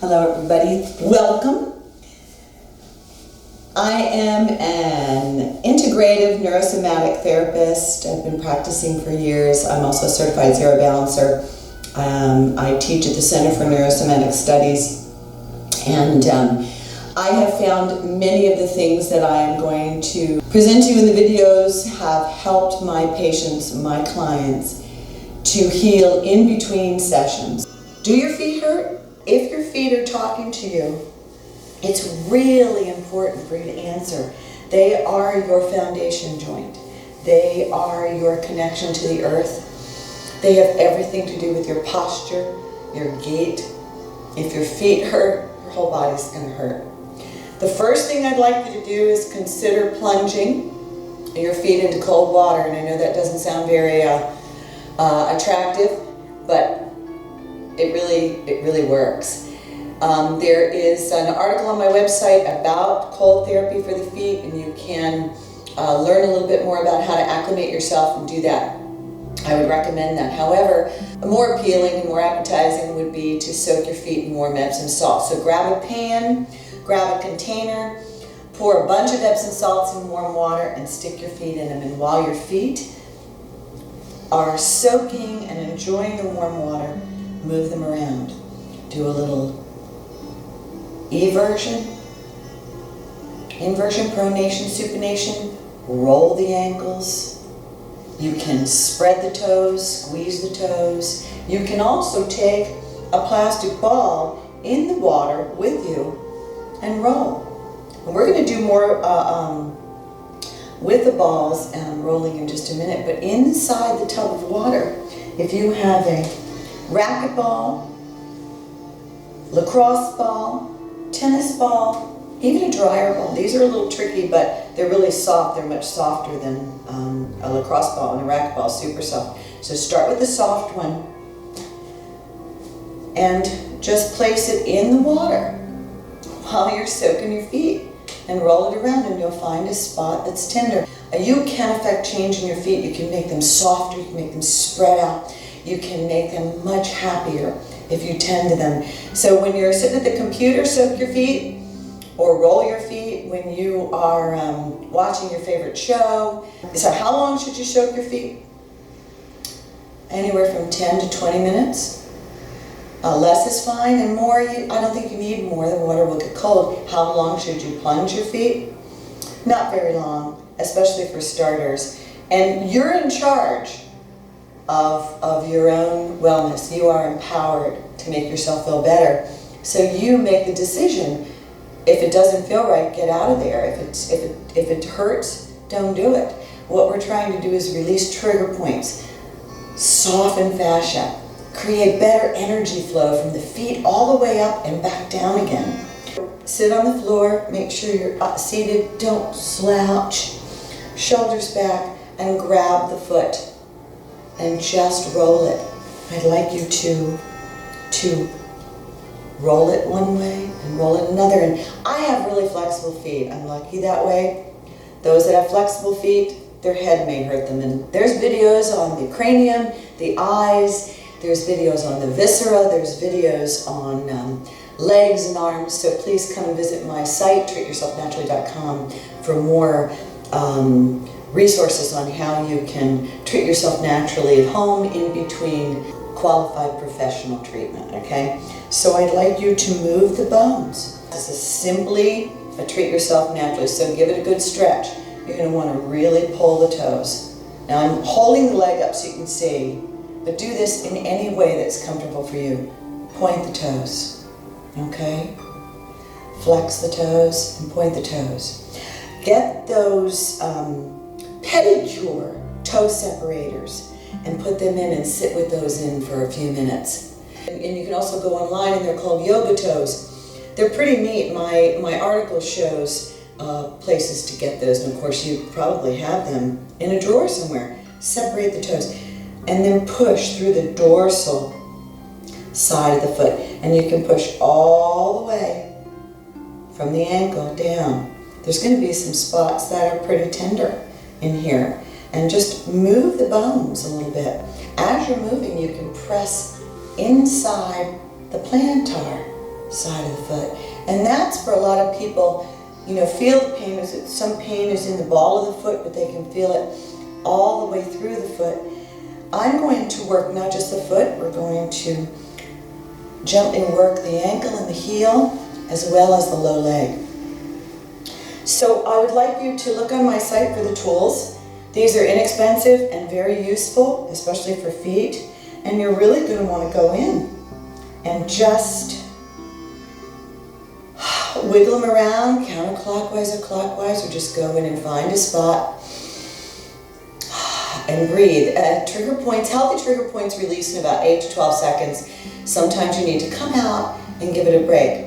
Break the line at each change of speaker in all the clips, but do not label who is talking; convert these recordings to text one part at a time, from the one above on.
Hello everybody, welcome. I am an integrative neurosomatic therapist. I've been practicing for years. I'm also a certified zero balancer. I teach at the Center for Neurosomatic Studies, and I have found many of the things that I am going to present to you in the videos have helped my patients, my clients, to heal in between sessions. Do your feet hurt? If your feet are talking to you, it's really important for you to answer. They are your foundation joint. They are your connection to the earth. They have everything to do with your posture, your gait. If your feet hurt, your whole body's going to hurt. The first thing I'd like you to do is consider plunging your feet into cold water. And I know that doesn't sound very attractive, but it really works. There is an article on my website about cold therapy for the feet, and you can learn a little bit more about how to acclimate yourself and do that. I would recommend that. However, more appealing and more appetizing would be to soak your feet in warm Epsom salt. So grab a pan, grab a container, pour a bunch of Epsom salts in warm water and stick your feet in them. And while your feet are soaking and enjoying the warm water, move them around. Do a little eversion, inversion, pronation, supination. Roll the ankles. You can spread the toes, squeeze the toes. You can also take a plastic ball in the water with you and roll. And we're going to do more with the balls and rolling in just a minute. But inside the tub of water, if you have a racquetball, lacrosse ball, tennis ball, even a dryer ball. These are a little tricky, but they're really soft. They're much softer than a lacrosse ball, and a racquetball is super soft. So start with the soft one and just place it in the water while you're soaking your feet and roll it around, and you'll find a spot that's tender. You can affect change in your feet. You can make them softer, you can make them spread out. You can make them much happier if you tend to them. So when you're sitting at the computer, soak your feet or roll your feet. When you are watching your favorite show. So how long should you soak your feet? Anywhere from 10 to 20 minutes. Less is fine, and more, I don't think you need more. The water will get cold. How long should you plunge your feet? Not very long, especially for starters. And you're in charge of your own wellness. You are empowered to make yourself feel better. So you make the decision. If it doesn't feel right, get out of there. If it hurts, don't do it. What we're trying to do is release trigger points, soften fascia, create better energy flow from the feet all the way up and back down again. Sit on the floor, make sure you're seated, don't slouch, shoulders back, and grab the foot and just roll it. I'd like you to roll it one way and roll it another. And I have really flexible feet. I'm lucky that way. Those that have flexible feet, their head may hurt them. And there's videos on the cranium, the eyes, there's videos on the viscera, there's videos on legs and arms. So please come and visit my site, treatyourselfnaturally.com, for more resources on how you can treat yourself naturally at home in between qualified professional treatment, okay? So I'd like you to move the bones. This is simply a treat yourself naturally, so give it a good stretch. You're going to want to really pull the toes. Now I'm holding the leg up so you can see, but do this in any way that's comfortable for you. Point the toes, okay? Flex the toes and point the toes. Get those pedicure toe separators and put them in and sit with those in for a few minutes. And you can also go online, and they're called yoga toes. They're pretty neat. My article shows places to get those, and of course you probably have them in a drawer somewhere. Separate the toes and then push through the dorsal side of the foot, and you can push all the way from the ankle down. There's going to be some spots that are pretty tender in here, and just move the bones a little bit. As you're moving, you can press inside the plantar side of the foot. And that's for a lot of people, you know, feel the pain. Some pain is in the ball of the foot, but they can feel it all the way through the foot. I'm going to work not just the foot, we're going to gently work the ankle and the heel, as well as the low leg. So I would like you to look on my site for the tools. These are inexpensive and very useful, especially for feet. And you're really going to want to go in and just wiggle them around, counterclockwise or clockwise, or just go in and find a spot and breathe. Trigger points, healthy trigger points release in about 8 to 12 seconds. Sometimes you need to come out and give it a break.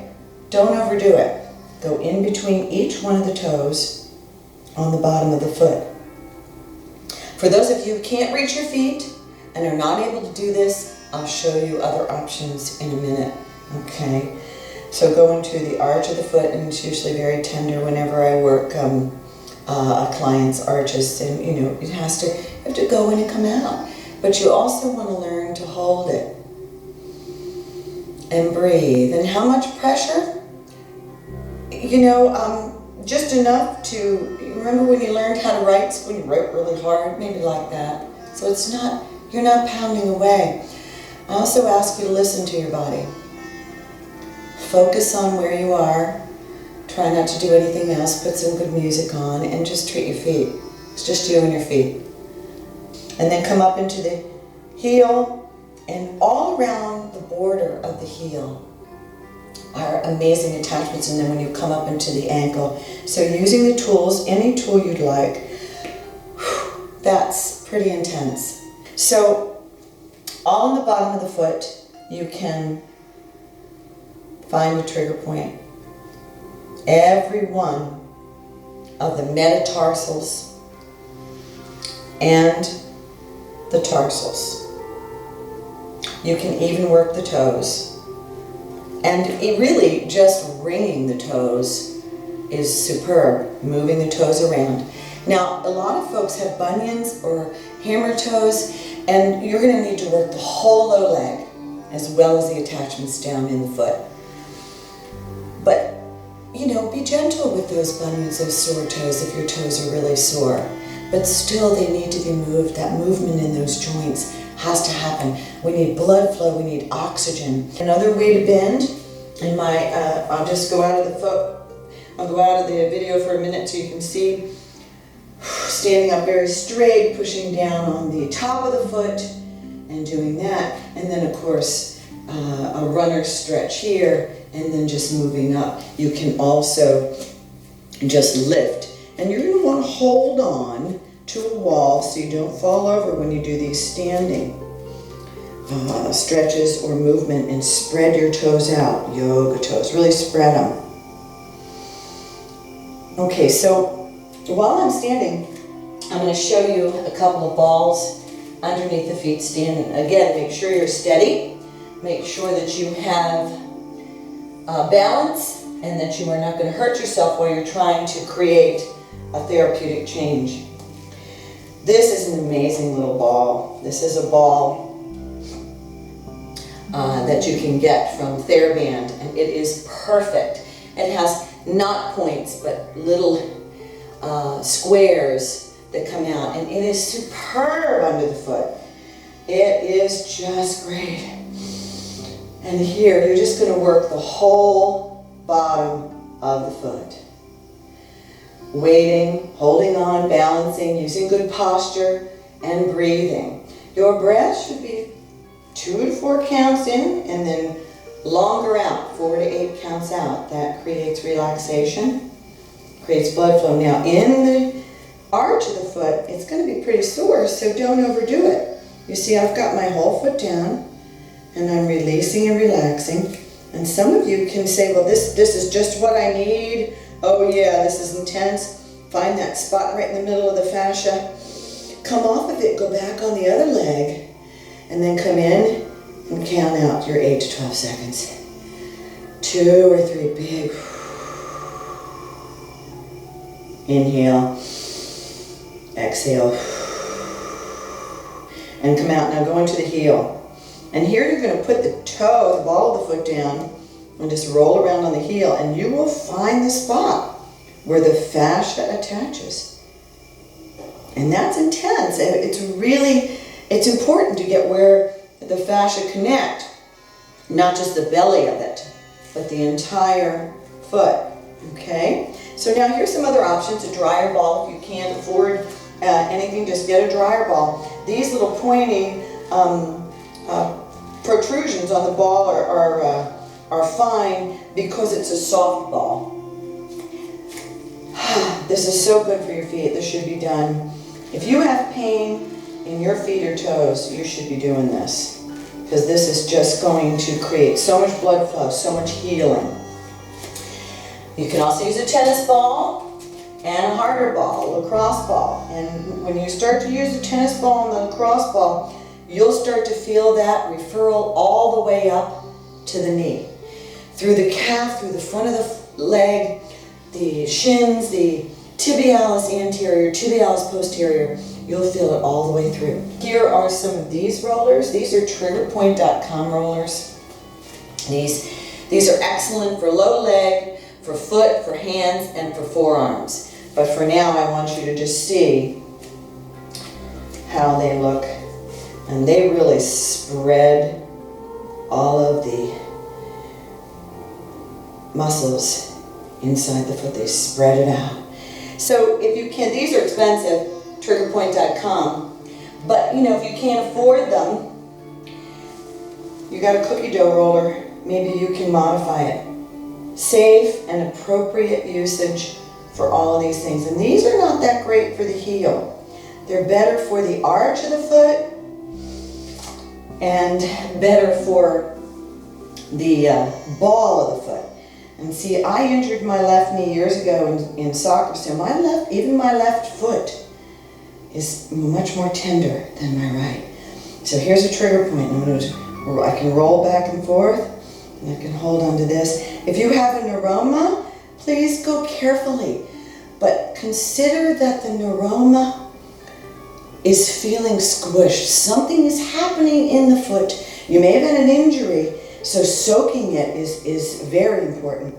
Don't overdo it. Go in between each one of the toes on the bottom of the foot. For those of you who can't reach your feet and are not able to do this, I'll show you other options in a minute. Okay, so go into the arch of the foot, and it's usually very tender whenever I work a client's arches, and you know, you have to go in and come out. But you also want to learn to hold it and breathe. And how much pressure? You know, just enough to, remember when you learned how to write, when you wrote really hard, maybe like that. So it's not, you're not pounding away. I also ask you to listen to your body. Focus on where you are. Try not to do anything else. Put some good music on and just treat your feet. It's just you and your feet. And then come up into the heel, and all around the border of the heel are amazing attachments, and then when you come up into the ankle. So using the tools, any tool you'd like, that's pretty intense. So all on the bottom of the foot, you can find a trigger point. Every one of the metatarsals and the tarsals. You can even work the toes. And it really, just wringing the toes is superb, moving the toes around. Now, a lot of folks have bunions or hammer toes, and you're going to need to work the whole low leg as well as the attachments down in the foot. But, you know, be gentle with those bunions, those sore toes, if your toes are really sore. But still, they need to be moved. That movement in those joints has to happen. We need blood flow, we need oxygen. Another way to bend, in my, I'll just go out of the foot, I'll go out of the video for a minute so you can see. Standing up very straight, pushing down on the top of the foot and doing that. And then of course, a runner stretch here, and then just moving up. You can also just lift. And you're going to want to hold on to a wall so you don't fall over when you do these standing stretches or movement, and spread your toes out, yoga toes, really spread them. Okay, so while I'm standing, I'm going to show you a couple of balls underneath the feet standing. Again, make sure you're steady, make sure that you have balance, and that you are not going to hurt yourself while you're trying to create a therapeutic change. This is an amazing little ball. This is a ball that you can get from TheraBand, and it is perfect. It has not points, but little squares that come out, and it is superb under the foot. It is just great. And here, you're just going to work the whole bottom of the foot. Waiting, holding on, balancing, using good posture, and breathing. Your breath should be 2 to 4 counts in, and then longer out, 4 to 8 counts out. That creates relaxation, creates blood flow. Now, in the arch of the foot, it's going to be pretty sore, so don't overdo it. You see, I've got my whole foot down, and I'm releasing and relaxing. And some of you can say, well, this is just what I need. Oh yeah, this is intense. Find that spot right in the middle of the fascia. Come off of it, go back on the other leg, and then come in and count out your 8 to 12 seconds. 2 or 3 big. Inhale. Exhale. And come out. Now go into the heel. And here you're going to put the toe, the ball of the foot down, and just roll around on the heel, and you will find the spot where the fascia attaches. And that's intense. It's important to get where the fascia connect, not just the belly of it, but the entire foot, okay? So now here's some other options. A dryer ball. If you can't afford anything, just get a dryer ball. These little pointy protrusions on the ball are fine because it's a soft ball. This is so good for your feet. This should be done. If you have pain in your feet or toes, you should be doing this, because this is just going to create so much blood flow, so much healing. You can also use a tennis ball and a harder ball, a lacrosse ball. And when you start to use the tennis ball and the lacrosse ball, you'll start to feel that referral all the way up to the knee. Through the calf, through the front of the leg, the shins, the tibialis anterior, tibialis posterior, you'll feel it all the way through. Here are some of these rollers. These are triggerpoint.com rollers. These are excellent for low leg, for foot, for hands, and for forearms. But for now, I want you to just see how they look. And they really spread all of the muscles inside the foot. They spread it out. So if you can, these are expensive, triggerpoint.com, but if you can't afford them, you got a cookie dough roller, maybe you can modify it. Safe and appropriate usage for all of these things. And these are not that great for the heel. They're better for the arch of the foot and better for the ball of the foot. And see, I injured my left knee years ago in soccer, so even my left foot is much more tender than my right. So here's a trigger point. I can roll back and forth, and I can hold onto this. If you have a neuroma, please go carefully, but consider that the neuroma is feeling squished. Something is happening in the foot. You may have had an injury, so soaking it is very important,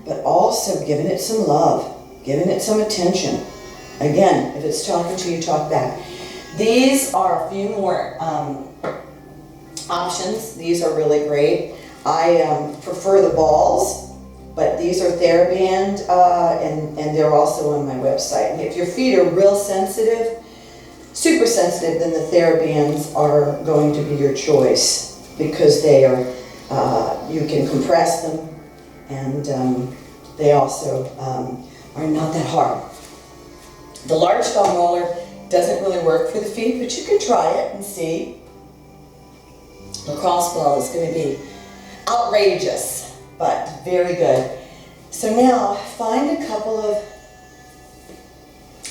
but also giving it some love, giving it some attention. Again, if it's talking to you, talk back. These are a few more options. These are really great. I prefer the balls, but these are TheraBand, and they're also on my website. If your feet are real sensitive, super sensitive, then the TheraBands are going to be your choice, because they are you can compress them, and they also are not that hard. The large foam roller doesn't really work for the feet, but you can try it and see. Lacrosse ball is going to be outrageous, but very good. So now find a couple of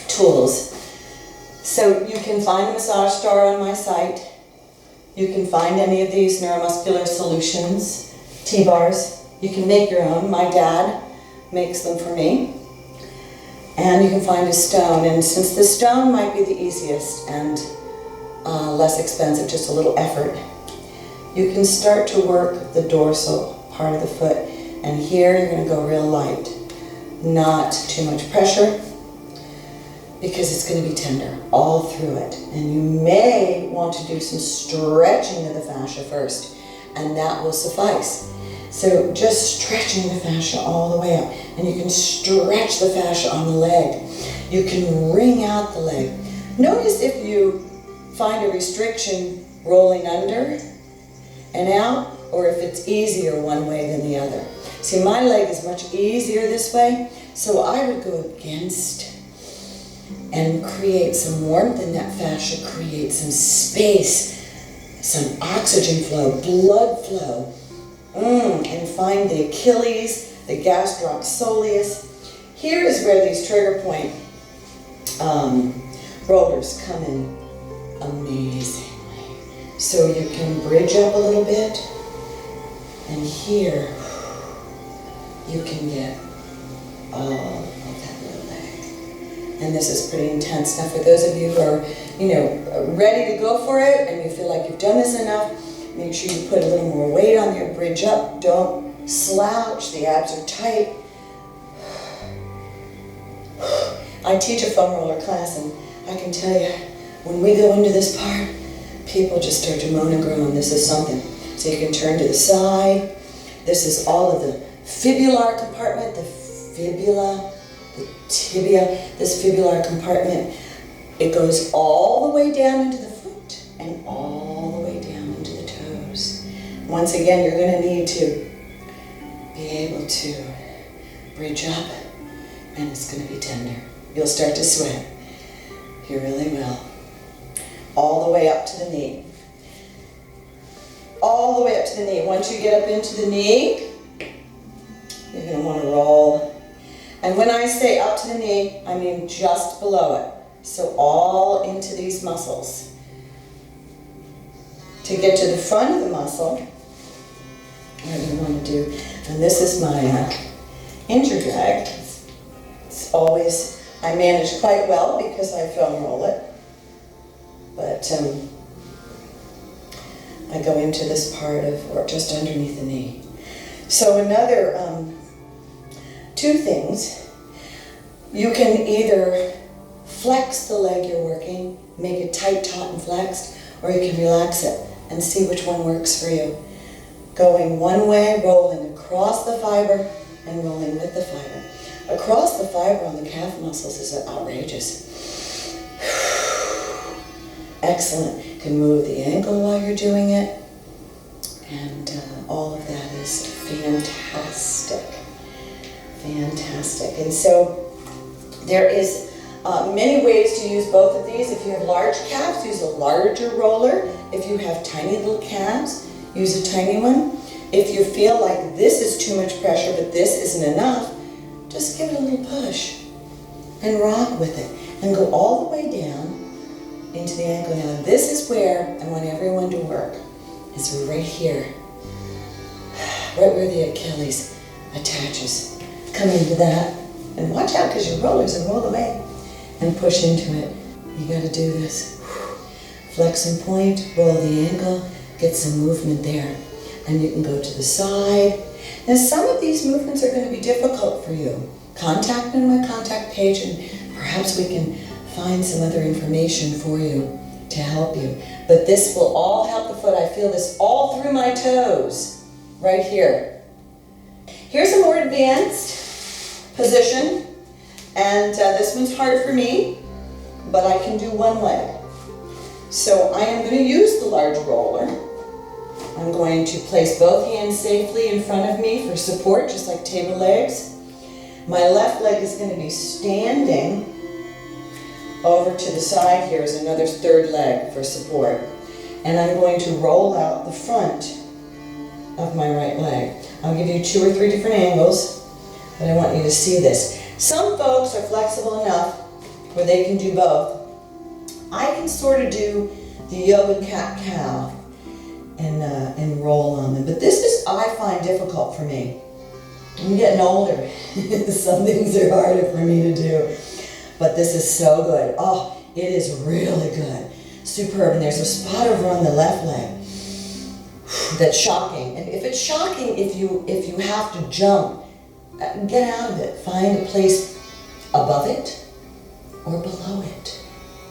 tools. So you can find a massage star on my site. You can find any of these neuromuscular solutions, T-bars. You can make your own. My dad makes them for me. And you can find a stone. And since the stone might be the easiest and less expensive, just a little effort, you can start to work the dorsal part of the foot. And here you're going to go real light. Not too much pressure, because it's going to be tender all through it. And you may want to do some stretching of the fascia first, and that will suffice. So just stretching the fascia all the way up. And you can stretch the fascia on the leg. You can wring out the leg. Notice if you find a restriction rolling under and out, or if it's easier one way than the other. See, my leg is much easier this way, so I would go against and create some warmth in that fascia, create some space, some oxygen flow, blood flow, and find the Achilles, the gastroc soleus. Here is where these trigger point rollers come in amazingly. So you can bridge up a little bit, and here you can get all of that little leg. And this is pretty intense. Now for those of you who are, ready to go for it and you feel like you've done this enough, make sure you put a little more weight on your bridge up. Don't slouch, the abs are tight. I teach a foam roller class, and I can tell you, when we go into this part, people just start to moan and groan. This is something. So you can turn to the side. This is all of the fibular compartment, the fibula, the tibia, this fibular compartment. It goes all the way down into the foot and all the way down into the toes. Once again, you're going to need to be able to bridge up, and it's going to be tender. You'll start to sweat. You really will. All the way up to the knee. All the way up to the knee. Once you get up into the knee, you're going to want to roll. And when I say up to the knee, I mean just below it. So all into these muscles. To get to the front of the muscle, what you want to do, and this is my interdrag. It's always, I manage quite well because I foam roll it. But I go into this part of, or just underneath the knee. So another, two things. You can either flex the leg you're working, make it tight, taut, and flexed, or you can relax it and see which one works for you. Going one way, rolling across the fiber, and rolling with the fiber. Across the fiber on the calf muscles is outrageous. Excellent. You can move the ankle while you're doing it. And all of that is fantastic. Fantastic. And so there is many ways to use both of these. If you have large calves, use a larger roller. If you have tiny little calves, use a tiny one. If you feel like this is too much pressure, but this isn't enough, just give it a little push and rock with it and go all the way down into the ankle. Now this is where I want everyone to work. It's right here, right where the Achilles attaches. Come into that and watch out because your rollers and roll away and push into it. You got to do this. Flex and point, roll the ankle, get some movement there. And you can go to the side. Now some of these movements are going to be difficult for you. Contact me on my contact page and perhaps we can find some other information for you to help you. But this will all help the foot. I feel this all through my toes, right here. Here's a more advanced position, and this one's hard for me, but I can do one leg. So I am going to use the large roller. I'm going to place both hands safely in front of me for support, just like table legs. My left leg is going to be standing over to the side here as another third leg for support. And I'm going to roll out the front of my right leg. I'll give you 2 or 3 different angles, but I want you to see this. Some folks are flexible enough where they can do both. I can sort of do the yoga cat-cow and roll on them, but this is, I find, difficult for me. I'm getting older. Some things are harder for me to do. But this is so good. Oh, it is really good. Superb. And there's a spot over on the left leg that's shocking. And if it's shocking, if you have to jump, get out of it. Find a place above it or below it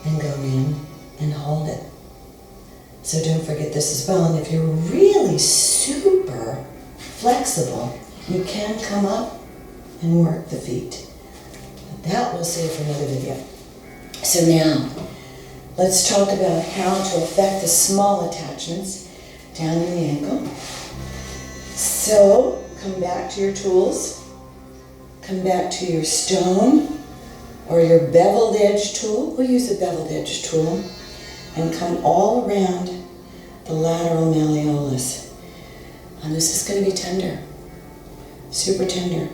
and go in and hold it. So don't forget this as well. And if you're really super flexible, you can come up and work the feet. That we'll save for another video. So now, let's talk about how to affect the small attachments down in the ankle. So, come back to your tools. Come back to your stone or your beveled edge tool. We'll use a beveled edge tool. And come all around the lateral malleolus. And this is going to be tender. Super tender.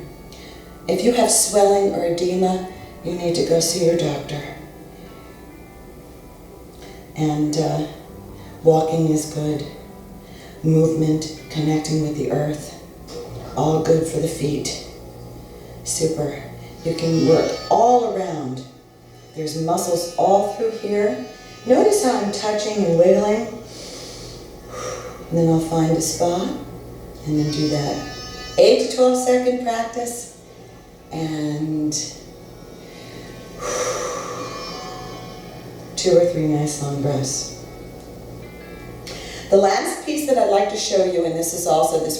If you have swelling or edema, you need to go see your doctor. And walking is good. Movement, connecting with the earth, all good for the feet. Super. You can work all around. There's muscles all through here. Notice how I'm touching and wiggling. And then I'll find a spot and then do that 8 to 12 second practice, and 2 or 3 nice long breaths. The last piece that I'd like to show you, and this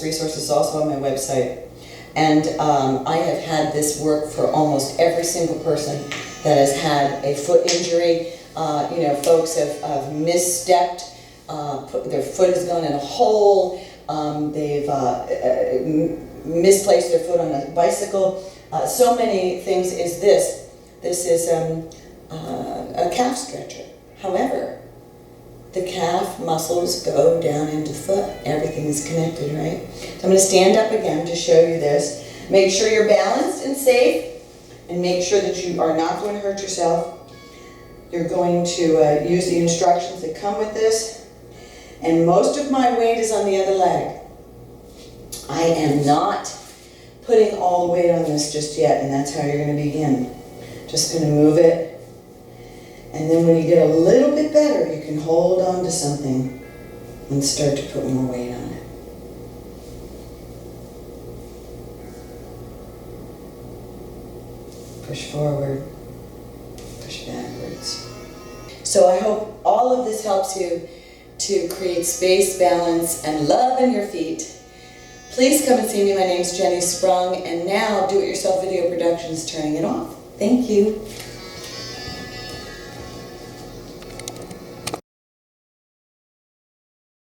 resource is also on my website, and I have had this work for almost every single person that has had a foot injury. Folks have misstepped, their foot has gone in a hole, they've misplaced their foot on a bicycle. So many things is this. This is a calf stretcher. However, the calf muscles go down into the foot. Everything is connected, right? So I'm going to stand up again to show you this. Make sure you're balanced and safe, and make sure that you are not going to hurt yourself. You're going to use the instructions that come with this. And most of my weight is on the other leg. I am not putting all the weight on this just yet, and that's how you're going to begin. Just going to move it. And then when you get a little bit better, you can hold on to something and start to put more weight on it. Push forward, push backwards. So I hope all of this helps you to create space, balance, and love in your feet. Please come and see me. My name's Jenny Sprung, and now Do It Yourself Video Productions turning it off. Thank you.